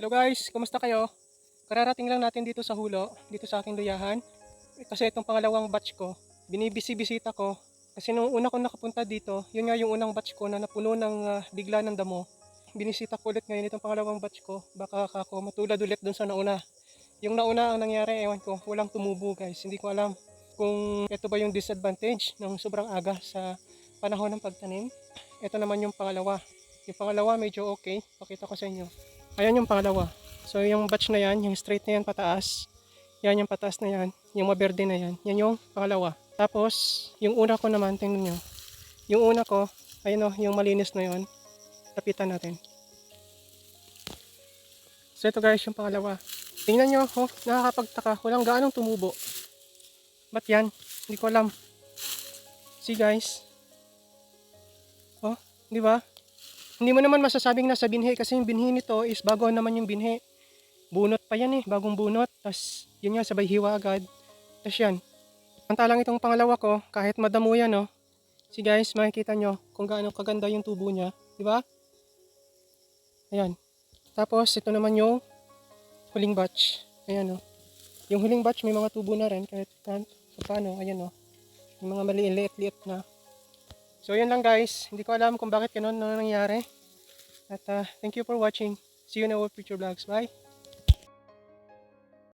Hello guys, kumusta kayo? Kararating lang natin dito sa Hulo, dito sa aking luyahan. Kasi itong pangalawang batch ko, binibisi-bisita ko. Kasi nung una ko nakapunta dito, yun nga yung unang batch ko na napuno ng bigla ng damo. Binisita ko ulit ngayon itong pangalawang batch ko. Baka ako matulad ulit dun sa nauna. Yung nauna ang nangyari, ewan ko, walang tumubo guys. Hindi ko alam kung ito ba yung disadvantage ng sobrang aga sa panahon ng pagtanim. Ito naman yung pangalawa. Yung pangalawa medyo okay. Pakita ko sa inyo. Ayan yung pangalawa. So yung batch na yan, yung straight na yan pataas. Yan yung pataas na yan. Yung maberde na yan. Yan yung pangalawa. Tapos, yung una ko naman, tingnan nyo. Yung una ko, ayun o, yung malinis na yon. Tapitan natin. So ito guys, yung pangalawa. Tingnan nyo, oh, nakakapagtaka. Walang gaanong tumubo. Ba't yan? Hindi ko alam. See guys. Oh, di ba? Hindi mo naman masasabing nasa binhi kasi yung binhi nito is bago naman yung binhi. Bunot pa yan eh, bagong bunot. Tapos yun nga, sabay hiwa agad. Tapos yan. Samantalang itong pangalawa ko, kahit madamo yan oh. See guys, makikita nyo kung gaano kaganda yung tubo niya. Di ba? Ayan. Tapos ito naman yung huling batch. Ayan oh. Yung huling batch may mga tubo na rin kahit paano. Ayan oh. Yung mga maliit-liit na. So yun lang guys. Hindi ko alam kung bakit ganun na nangyari. At thank you for watching. See you in our future vlogs. Bye!